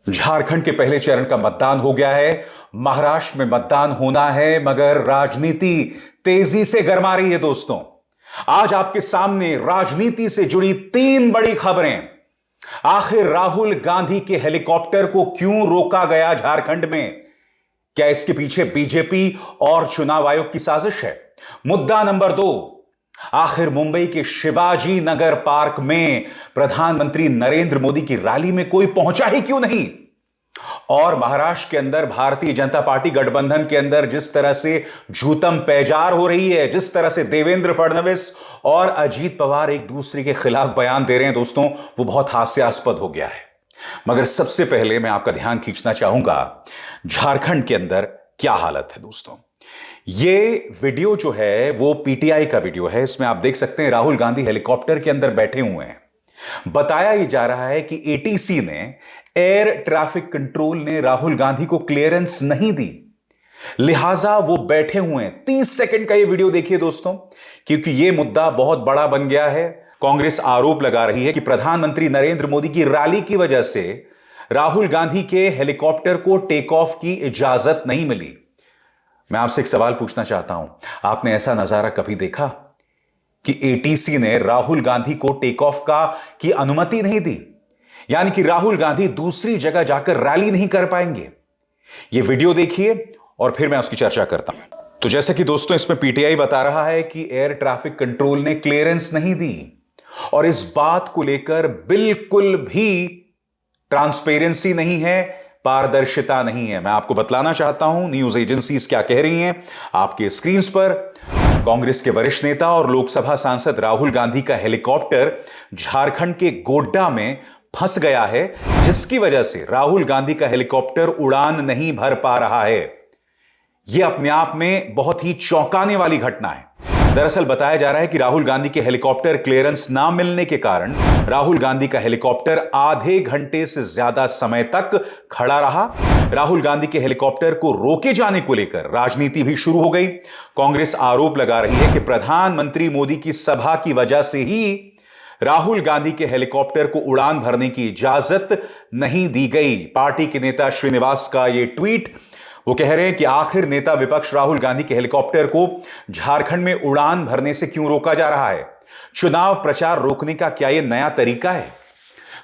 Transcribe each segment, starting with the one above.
झारखंड के पहले चरण का मतदान हो गया है। महाराष्ट्र में मतदान होना है, मगर राजनीति तेजी से गरमा रही है। दोस्तों, आज आपके सामने राजनीति से जुड़ी 3 बड़ी खबरें। आखिर राहुल गांधी के हेलीकॉप्टर को क्यों रोका गया झारखंड में? क्या इसके पीछे बीजेपी और चुनाव आयोग की साजिश है? मुद्दा नंबर 2, आखिर मुंबई के शिवाजी नगर पार्क में प्रधानमंत्री नरेंद्र मोदी की रैली में कोई पहुंचा ही क्यों नहीं? और महाराष्ट्र के अंदर भारतीय जनता पार्टी गठबंधन के अंदर जिस तरह से झूठम पैजार हो रही है, जिस तरह से देवेंद्र फडणवीस और अजीत पवार एक दूसरे के खिलाफ बयान दे रहे हैं, दोस्तों, वो बहुत हास्यास्पद हो गया है। मगर सबसे पहले मैं आपका ध्यान खींचना चाहूंगा झारखंड के अंदर क्या हालत है। दोस्तों, ये वीडियो जो है वो पीटीआई का वीडियो है। इसमें आप देख सकते हैं राहुल गांधी हेलीकॉप्टर के अंदर बैठे हुए हैं। बताया ही जा रहा है कि एटीसी ने, एयर ट्रैफिक कंट्रोल ने राहुल गांधी को क्लियरेंस नहीं दी, लिहाजा वो बैठे हुए हैं। 30 सेकंड का ये वीडियो देखिए दोस्तों, क्योंकि ये मुद्दा बहुत बड़ा बन गया है। कांग्रेस आरोप लगा रही है कि प्रधानमंत्री नरेंद्र मोदी की रैली की वजह से राहुल गांधी के हेलीकॉप्टर को टेक ऑफ की इजाजत नहीं मिली। मैं आपसे एक सवाल पूछना चाहता हूं, आपने ऐसा नजारा कभी देखा कि एटीसी ने राहुल गांधी को टेक ऑफ की अनुमति नहीं दी? यानी कि राहुल गांधी दूसरी जगह जाकर रैली नहीं कर पाएंगे। यह वीडियो देखिए और फिर मैं उसकी चर्चा करता हूं। तो जैसे कि दोस्तों इसमें पीटीआई बता रहा है कि एयर ट्रैफिक कंट्रोल ने क्लियरेंस नहीं दी और इस बात को लेकर बिल्कुल भी ट्रांसपेरेंसी नहीं है, पारदर्शिता नहीं है। मैं आपको बतलाना चाहता हूं न्यूज एजेंसीज क्या कह रही हैं। आपके स्क्रीन पर कांग्रेस के वरिष्ठ नेता और लोकसभा सांसद राहुल गांधी का हेलीकॉप्टर झारखंड के गोड्डा में फंस गया है, जिसकी वजह से राहुल गांधी का हेलीकॉप्टर उड़ान नहीं भर पा रहा है। यह अपने आप में बहुत ही चौंकाने वाली घटना है। दरअसल बताया जा रहा है कि राहुल गांधी के हेलीकॉप्टर क्लियरेंस ना मिलने के कारण राहुल गांधी का हेलीकॉप्टर आधे घंटे से ज्यादा समय तक खड़ा रहा। राहुल गांधी के हेलीकॉप्टर को रोके जाने को लेकर राजनीति भी शुरू हो गई। कांग्रेस आरोप लगा रही है कि प्रधानमंत्री मोदी की सभा की वजह से ही राहुल गांधी के हेलीकॉप्टर को उड़ान भरने की इजाजत नहीं दी गई। पार्टी के नेता श्रीनिवास का यह ट्वीट, वो कह रहे हैं कि आखिर नेता विपक्ष राहुल गांधी के हेलीकॉप्टर को झारखंड में उड़ान भरने से क्यों रोका जा रहा है? चुनाव प्रचार रोकने का क्या यह नया तरीका है?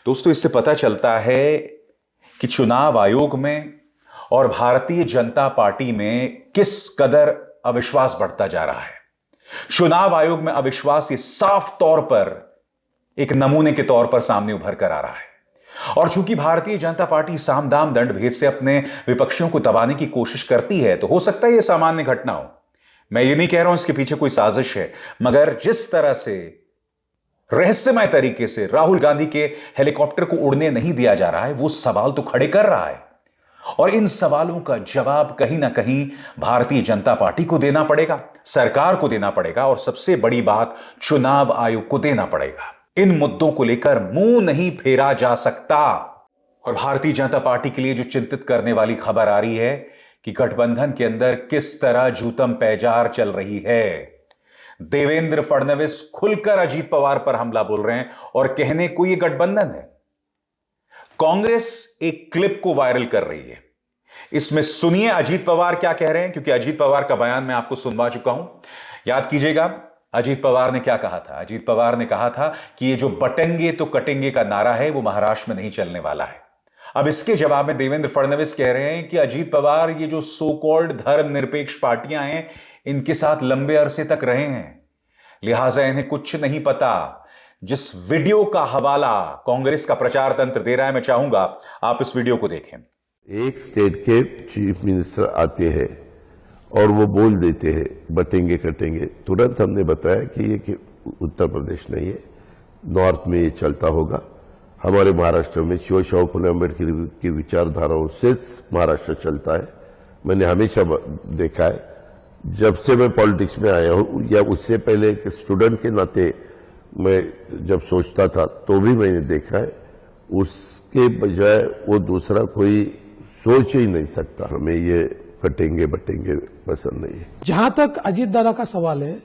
दोस्तों, इससे पता चलता है कि चुनाव आयोग में और भारतीय जनता पार्टी में किस कदर अविश्वास बढ़ता जा रहा है। चुनाव आयोग में अविश्वास ये साफ तौर पर एक नमूने के तौर पर सामने उभर कर आ रहा है। और चूंकि भारतीय जनता पार्टी साम दाम दंड भेद से अपने विपक्षियों को दबाने की कोशिश करती है, तो हो सकता है यह सामान्य घटना हो। मैं ये नहीं कह रहा हूं इसके पीछे कोई साजिश है, मगर जिस तरह से रहस्यमय तरीके से राहुल गांधी के हेलीकॉप्टर को उड़ने नहीं दिया जा रहा है, वो सवाल तो खड़े कर रहा है। और इन सवालों का जवाब कहीं ना कहीं भारतीय जनता पार्टी को देना पड़ेगा, सरकार को देना पड़ेगा, और सबसे बड़ी बात चुनाव आयोग को देना पड़ेगा। इन मुद्दों को लेकर मुंह नहीं फेरा जा सकता। और भारतीय जनता पार्टी के लिए जो चिंतित करने वाली खबर आ रही है कि गठबंधन के अंदर किस तरह झूठम पैजार चल रही है। देवेंद्र फडणवीस खुलकर अजीत पवार पर हमला बोल रहे हैं और कहने को यह गठबंधन है। कांग्रेस एक क्लिप को वायरल कर रही है। इसमें सुनिए अजीत पवार क्या कह रहे हैं, क्योंकि अजीत पवार का बयान मैं आपको सुनवा चुका हूं। याद कीजिएगा अजीत पवार ने क्या कहा था। अजीत पवार ने कहा था कि ये जो बटेंगे तो कटेंगे का नारा है वो महाराष्ट्र में नहीं चलने वाला है। अब इसके जवाब में देवेंद्र फडणवीस कह रहे हैं कि अजीत पवार ये जो सो कॉल्ड धर्मनिरपेक्ष पार्टियां हैं, इनके साथ लंबे अरसे तक रहे हैं, लिहाजा इन्हें कुछ नहीं पता। जिस वीडियो का हवाला कांग्रेस का प्रचार तंत्र दे रहा है, मैं चाहूंगा आप इस वीडियो को देखें। एक स्टेट के चीफ मिनिस्टर आते हैं और वो बोल देते हैं बटेंगे कटेंगे, तुरंत हमने बताया कि ये कि उत्तर प्रदेश नहीं है, नॉर्थ में ये चलता होगा। हमारे महाराष्ट्र में शिवशाहू फुले अम्बेडकर की विचारधाराओं से महाराष्ट्र चलता है। मैंने हमेशा देखा है, जब से मैं पॉलिटिक्स में आया हूं या उससे पहले एक स्टूडेंट के नाते मैं जब सोचता था तो भी मैंने देखा है, उसके बजाय वो दूसरा कोई सोच ही नहीं सकता। हमें ये कटेंगे बटेंगे पसंद नहीं है। जहां तक अजीत दादा का सवाल है,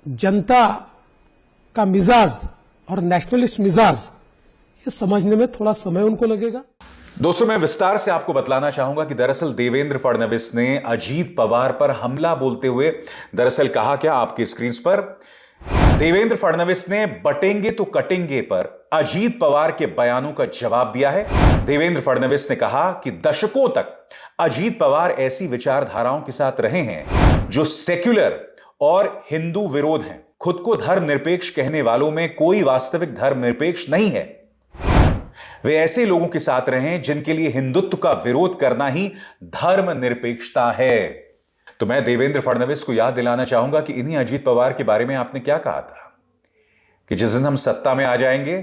जनता का मिजाज और नेशनलिस्ट मिजाज, ये समझने में थोड़ा समय उनको लगेगा। दोस्तों, मैं विस्तार से आपको बतलाना चाहूंगा कि दरअसल देवेंद्र फडणवीस ने अजीत पवार पर हमला बोलते हुए दरअसल कहा क्या आपकी स्क्रीन पर। देवेंद्र फडणवीस ने बटेंगे तो कटेंगे पर अजीत पवार के बयानों का जवाब दिया है। देवेंद्र फडणवीस ने कहा कि दशकों तक अजीत पवार ऐसी विचारधाराओं के साथ रहे हैं जो सेक्युलर और हिंदू विरोध हैं। खुद को धर्मनिरपेक्ष कहने वालों में कोई वास्तविक धर्मनिरपेक्ष नहीं है। वे ऐसे लोगों के साथ रहे जिनके लिए हिंदुत्व का विरोध करना ही धर्मनिरपेक्षता है। तो मैं देवेंद्र फडणवीस को याद दिलाना चाहूंगा कि इन्हीं अजीत पवार के बारे में आपने क्या कहा था कि जिस दिन हम सत्ता में आ जाएंगे,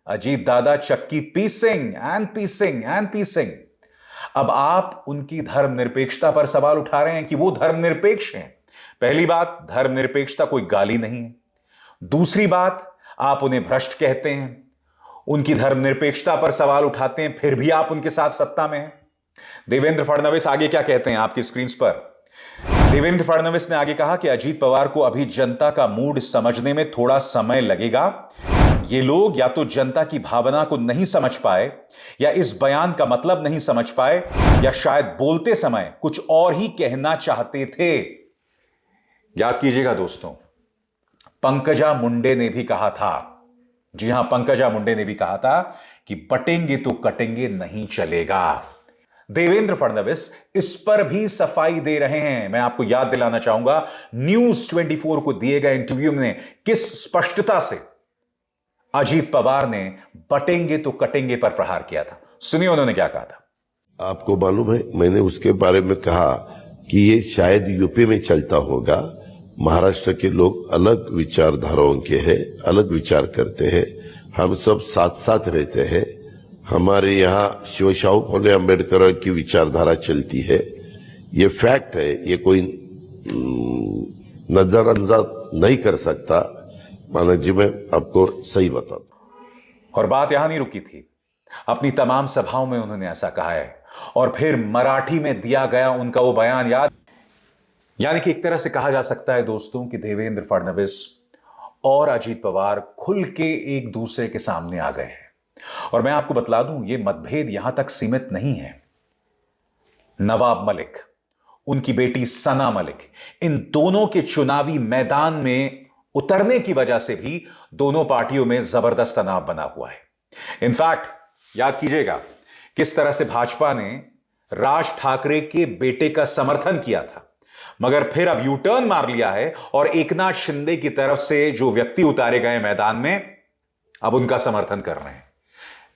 अजीत दादा चक्की पीसिंग एंड पीसिंग एंड पीसिंग। अब आप उनकी धर्मनिरपेक्षता पर सवाल उठा रहे हैं कि वो धर्मनिरपेक्ष हैं। पहली बात, धर्मनिरपेक्षता कोई गाली नहीं है। दूसरी बात, आप उन्हें भ्रष्ट कहते हैं, उनकी धर्मनिरपेक्षता पर सवाल उठाते हैं, फिर भी आप उनके साथ सत्ता में हैं। देवेंद्र फडणवीस आगे क्या कहते हैं आपकी स्क्रीन पर। देवेंद्र फडणवीस ने आगे कहा कि अजीत पवार को अभी जनता का मूड समझने में थोड़ा समय लगेगा। ये लोग या तो जनता की भावना को नहीं समझ पाए, या इस बयान का मतलब नहीं समझ पाए, या शायद बोलते समय कुछ और ही कहना चाहते थे। याद कीजिएगा दोस्तों, पंकजा मुंडे ने भी कहा था, जी हां, पंकजा मुंडे ने भी कहा था कि बटेंगे तो कटेंगे नहीं चलेगा। देवेंद्र फडणवीस इस पर भी सफाई दे रहे हैं। मैं आपको याद दिलाना चाहूंगा, न्यूज 24 को दिए गए इंटरव्यू में किस स्पष्टता से अजीत पवार ने बटेंगे तो कटेंगे पर प्रहार किया था। सुनिए उन्होंने क्या कहा था। आपको मालूम है, मैंने उसके बारे में कहा कि ये शायद यूपी में चलता होगा। महाराष्ट्र के लोग अलग विचारधाराओं के हैं, अलग विचार करते हैं। हम सब साथ साथ रहते हैं। हमारे यहाँ शिवशाहू फुले अम्बेडकर की विचारधारा चलती है। ये फैक्ट है, ये कोई नजरअंदाज नहीं कर सकता। माना जी, मैं आपको सही बताता। और बात यहां नहीं रुकी थी, अपनी तमाम सभाओं में उन्होंने ऐसा कहा है। और फिर मराठी में दिया गया उनका वो बयान याद, यानी कि एक तरह से कहा जा सकता है दोस्तों कि देवेंद्र फडणवीस और अजीत पवार खुल के एक दूसरे के सामने आ गए हैं। और मैं आपको बतला दूं, ये मतभेद यहां तक सीमित नहीं है। नवाब मलिक, उनकी बेटी सना मलिक, इन दोनों के चुनावी मैदान में उतरने की वजह से भी दोनों पार्टियों में जबरदस्त तनाव बना हुआ है। इनफैक्ट याद कीजिएगा किस तरह से भाजपा ने राज ठाकरे के बेटे का समर्थन किया था, मगर फिर अब यू टर्न मार लिया है और एकनाथ शिंदे की तरफ से जो व्यक्ति उतारे गए मैदान में, अब उनका समर्थन कर रहे हैं।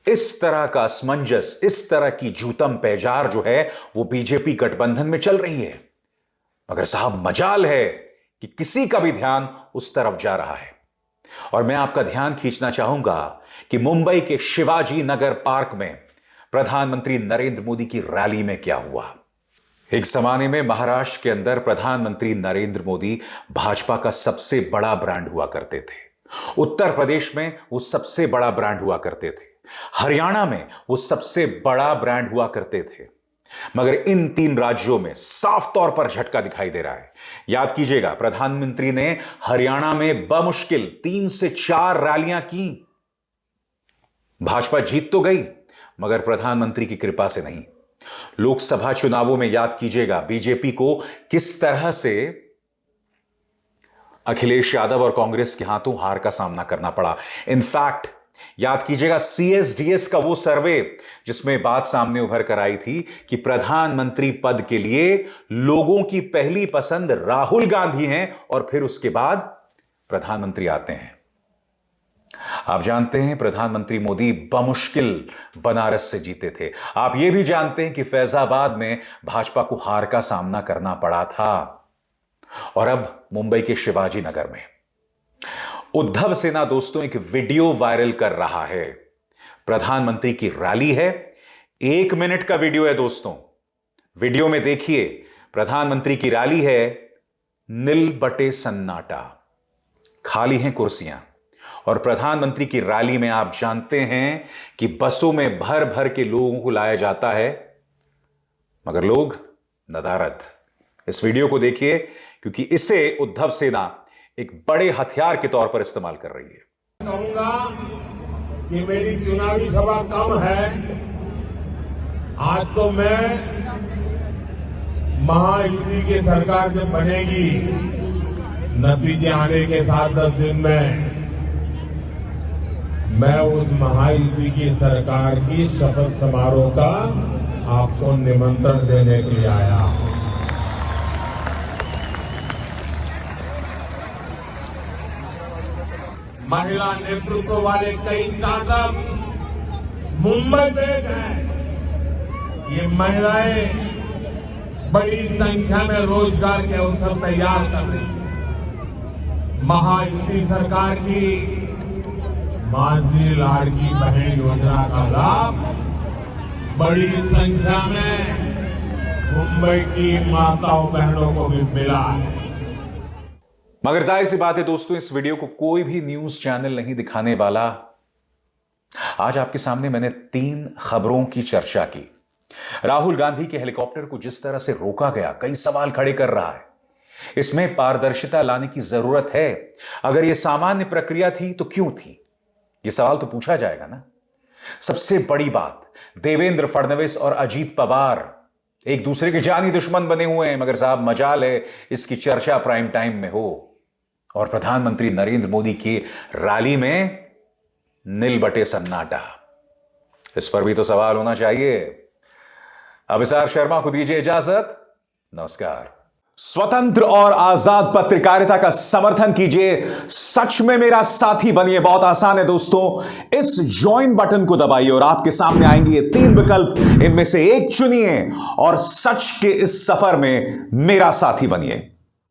इस तरह का असमंजस, इस तरह की जूतम पैजार जो है वो बीजेपी गठबंधन में चल रही है। मगर साहब, मजाल है कि किसी का भी ध्यान उस तरफ जा रहा है। और मैं आपका ध्यान खींचना चाहूंगा कि मुंबई के शिवाजी नगर पार्क में प्रधानमंत्री नरेंद्र मोदी की रैली में क्या हुआ। एक जमाने में महाराष्ट्र के अंदर प्रधानमंत्री नरेंद्र मोदी भाजपा का सबसे बड़ा ब्रांड हुआ करते थे। उत्तर प्रदेश में वो सबसे बड़ा ब्रांड हुआ करते थे। हरियाणा में वो सबसे बड़ा ब्रांड हुआ करते थे। मगर इन 3 राज्यों में साफ तौर पर झटका दिखाई दे रहा है। याद कीजिएगा, प्रधानमंत्री ने हरियाणा में बमुश्किल 3 से 4 रैलियां की। भाजपा जीत तो गई, मगर प्रधानमंत्री की कृपा से नहीं। लोकसभा चुनावों में याद कीजिएगा बीजेपी को किस तरह से अखिलेश यादव और कांग्रेस के हाथों हार का सामना करना पड़ा। इनफैक्ट याद कीजिएगा सीएसडीएस का वो सर्वे जिसमें बात सामने उभर कर आई थी कि प्रधानमंत्री पद के लिए लोगों की पहली पसंद राहुल गांधी हैं और फिर उसके बाद प्रधानमंत्री आते हैं। आप जानते हैं प्रधानमंत्री मोदी बमुश्किल बनारस से जीते थे। आप यह भी जानते हैं कि फैजाबाद में भाजपा को हार का सामना करना पड़ा था। और अब मुंबई के शिवाजी नगर में उद्धव सेना दोस्तों एक वीडियो वायरल कर रहा है। प्रधानमंत्री की रैली है, 1 मिनट का वीडियो है दोस्तों। वीडियो में देखिए, प्रधानमंत्री की रैली है, नील बटे सन्नाटा, खाली हैं कुर्सियां। और प्रधानमंत्री की रैली में आप जानते हैं कि बसों में भर भर के लोगों को लाया जाता है, मगर लोग नदारद। इस वीडियो को देखिए, क्योंकि इसे उद्धव सेना एक बड़े हथियार के तौर पर इस्तेमाल कर रही है। कहूंगा कि मेरी चुनावी सभा कम है, आज तो मैं महायुति की सरकार जब बनेगी, नतीजे आने के 7-10 दिन में मैं उस महायुति की सरकार की शपथ समारोह का आपको निमंत्रण देने के लिए आया हूं। महिला नेतृत्व वाले कई स्टार्टअप मुंबई बेस्ड हैं। ये महिलाएं बड़ी संख्या में रोजगार के अवसर तैयार कर रही हैं। महायुति सरकार की माझी लाड़की बहन योजना का लाभ बड़ी संख्या में मुंबई की माताओं बहनों को भी मिला है। मगर जाहिर सी बात है दोस्तों, इस वीडियो को कोई भी न्यूज चैनल नहीं दिखाने वाला। आज आपके सामने मैंने 3 खबरों की चर्चा की। राहुल गांधी के हेलीकॉप्टर को जिस तरह से रोका गया, कई सवाल खड़े कर रहा है। इसमें पारदर्शिता लाने की जरूरत है। अगर यह सामान्य प्रक्रिया थी तो क्यों थी? यह सवाल तो पूछा जाएगा ना। सबसे बड़ी बात, देवेंद्र फडणवीस और अजीत पवार एक दूसरे के जानी दुश्मन बने हुए हैं, मगर साहब मजाल है इसकी चर्चा प्राइम टाइम में हो। और प्रधानमंत्री नरेंद्र मोदी की रैली में नील बटे सन्नाटा, इस पर भी तो सवाल होना चाहिए। अभिसार शर्मा को दीजिए इजाजत। नमस्कार। स्वतंत्र और आजाद पत्रकारिता का समर्थन कीजिए, सच में मेरा साथी बनिए। बहुत आसान है दोस्तों, इस ज्वाइन बटन को दबाइए और आपके सामने आएंगे ये 3 विकल्प। इनमें से एक चुनिए और सच के इस सफर में मेरा साथी बनिए।